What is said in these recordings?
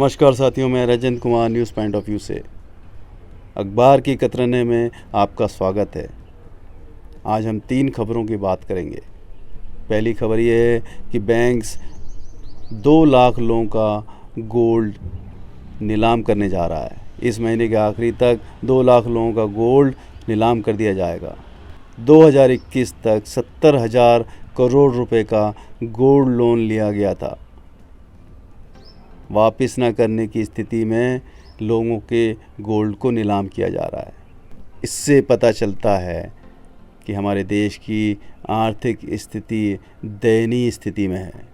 नमस्कार साथियों, मैं Rajat Kumar news point of view से अखबार की कतरने में आपका स्वागत है। आज हम 3 खबरों की बात करेंगे। पहली खबर ये है कि बैंक्स 2 लाख लोगों का गोल्ड नीलाम करने जा रहा है। इस महीने के आखिरी तक 2 लाख लोगों का गोल्ड नीलाम कर दिया जाएगा। 2021 तक 70,000 करोड़ रुपए का गोल्ड लोन लिया गया था। वापस न करने की स्थिति में लोगों के गोल्ड को नीलाम किया जा रहा है। इससे पता चलता है कि हमारे देश की आर्थिक स्थिति दयनीय स्थिति में है।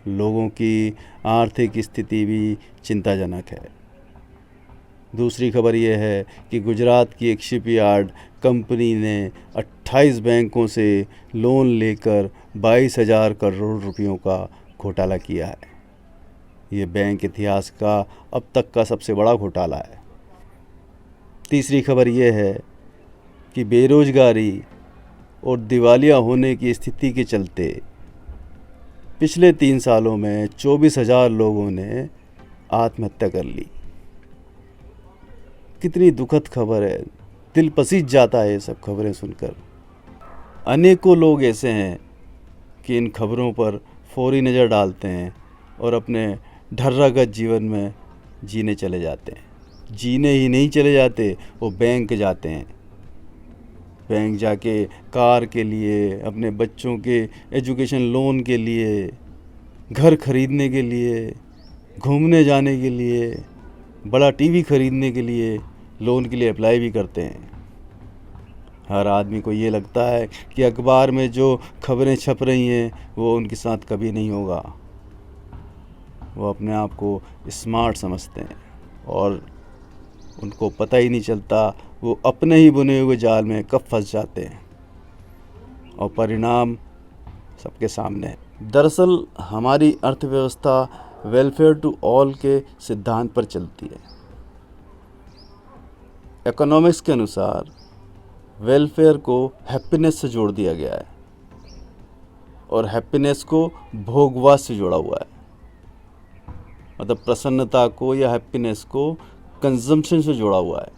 लोगों की आर्थिक स्थिति भी चिंताजनक है। दूसरी खबर यह है कि गुजरात की एक शिपयार्ड कंपनी ने 28 बैंकों से लोन लेकर 22,000 करोड़ रुपयों का घोटाला किया है। ये बैंक इतिहास का अब तक का सबसे बड़ा घोटाला है। तीसरी खबर यह है कि बेरोजगारी और दिवालिया होने की स्थिति के चलते पिछले 3 सालों में 24,000 लोगों ने आत्महत्या कर ली। कितनी दुखद खबर है, दिल पसीज जाता है ये सब खबरें सुनकर। अनेकों लोग ऐसे हैं कि इन खबरों पर फौरी नज़र डालते हैं और अपने ढर्रागत जीवन में जीने चले जाते हैं। जीने ही नहीं चले जाते, वो बैंक जाते हैं। बैंक जाके कार के लिए, अपने बच्चों के एजुकेशन लोन के लिए, घर खरीदने के लिए, घूमने जाने के लिए, बड़ा टीवी खरीदने के लिए लोन के लिए अप्लाई भी करते हैं। हर आदमी को ये लगता है कि अखबार में जो खबरें छप रही हैं वो उनके साथ कभी नहीं होगा। वो अपने आप को स्मार्ट समझते हैं और उनको पता ही नहीं चलता वो अपने ही बुने हुए जाल में कब फंस जाते हैं और परिणाम सबके सामने है। दरअसल हमारी अर्थव्यवस्था वेलफेयर टू ऑल के सिद्धांत पर चलती है। इकोनॉमिक्स के अनुसार वेलफेयर को हैप्पीनेस से जोड़ दिया गया है और हैप्पीनेस को भोगवाद से जोड़ा हुआ है। मतलब प्रसन्नता को या हैप्पीनेस को कंजम्पशन से जोड़ा हुआ है।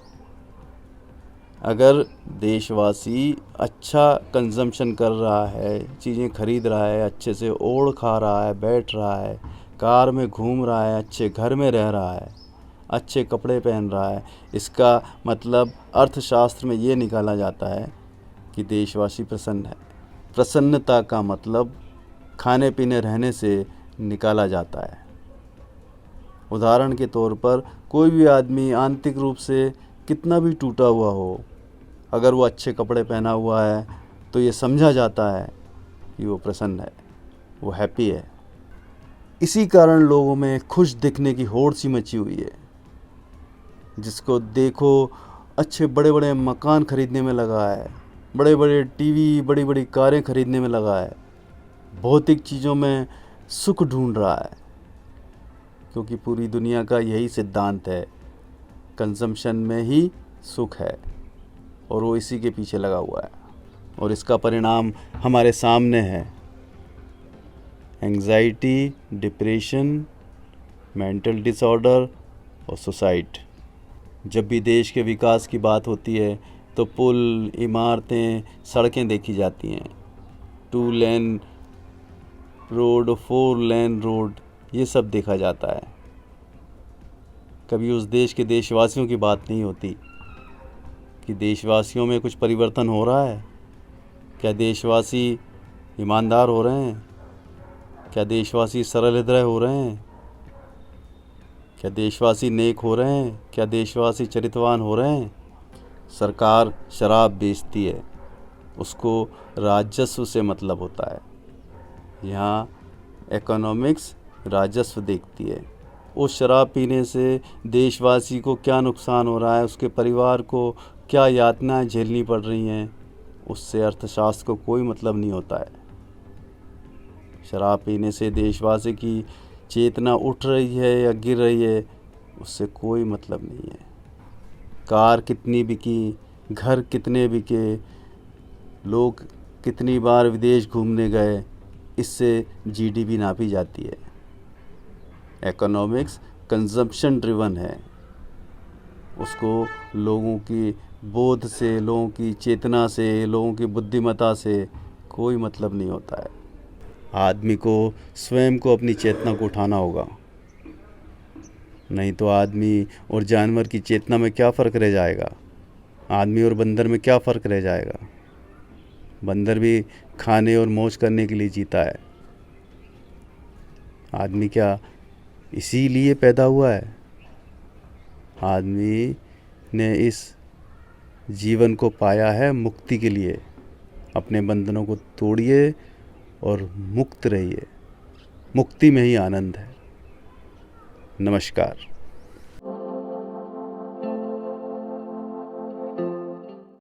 अगर देशवासी अच्छा कंजम्पशन कर रहा है, चीज़ें खरीद रहा है, अच्छे से ओढ़ खा रहा है, बैठ रहा है, कार में घूम रहा है, अच्छे घर में रह रहा है, अच्छे कपड़े पहन रहा है, इसका मतलब अर्थशास्त्र में ये निकाला जाता है कि देशवासी प्रसन्न है। प्रसन्नता का मतलब खाने पीने रहने से निकाला जाता है। उदाहरण के तौर पर कोई भी आदमी आंतरिक रूप से कितना भी टूटा हुआ हो, अगर वो अच्छे कपड़े पहना हुआ है तो ये समझा जाता है कि वो प्रसन्न है, वो हैप्पी है। इसी कारण लोगों में खुश दिखने की होड़ सी मची हुई है। जिसको देखो अच्छे बड़े बड़े मकान खरीदने में लगा है, बड़े बड़े टीवी, बड़ी बड़ी कारें खरीदने में लगा है, भौतिक चीज़ों में सुख ढूंढ रहा है। क्योंकि पूरी दुनिया का यही सिद्धांत है, कंजम्पशन में ही सुख है और वो इसी के पीछे लगा हुआ है और इसका परिणाम हमारे सामने है। एंग्जाइटी, डिप्रेशन, मेंटल डिसऑर्डर और सुसाइड। जब भी देश के विकास की बात होती है तो पुल, इमारतें, सड़कें देखी जाती हैं। 2 लेन रोड, 4 लेन रोड, ये सब देखा जाता है। कभी उस देश के देशवासियों की बात नहीं होती कि देशवासियों में कुछ परिवर्तन हो रहा है। क्या देशवासी ईमानदार हो रहे हैं? क्या देशवासी सरल हृदय हो रहे हैं? क्या देशवासी नेक हो रहे हैं? क्या देशवासी चरित्रवान हो रहे हैं? सरकार शराब बेचती है, उसको राजस्व से मतलब होता है। यहाँ इकोनॉमिक्स राजस्व देखती है। उस शराब पीने से देशवासी को क्या नुकसान हो रहा है, उसके परिवार को क्या यातनाएं झेलनी पड़ रही हैं, उससे अर्थशास्त्र को कोई मतलब नहीं होता है। शराब पीने से देशवासी की चेतना उठ रही है या गिर रही है, उससे कोई मतलब नहीं है। कार कितनी बिकी, घर कितने बिके, लोग कितनी बार विदेश घूमने गए, इससे जीडीपी नापी जाती है। इकोनॉमिक्स कंजम्पशन ड्रिवन है, उसको लोगों की बोध से, लोगों की चेतना से, लोगों की बुद्धिमत्ता से कोई मतलब नहीं होता है। आदमी को स्वयं को अपनी चेतना को उठाना होगा, नहीं तो आदमी और जानवर की चेतना में क्या फ़र्क रह जाएगा? आदमी और बंदर में क्या फ़र्क रह जाएगा? बंदर भी खाने और मौज करने के लिए जीता है, आदमी क्या इसीलिए पैदा हुआ है? आदमी ने इस जीवन को पाया है मुक्ति के लिए। अपने बंधनों को तोड़िए और मुक्त रहिए, मुक्ति में ही आनंद है। नमस्कार।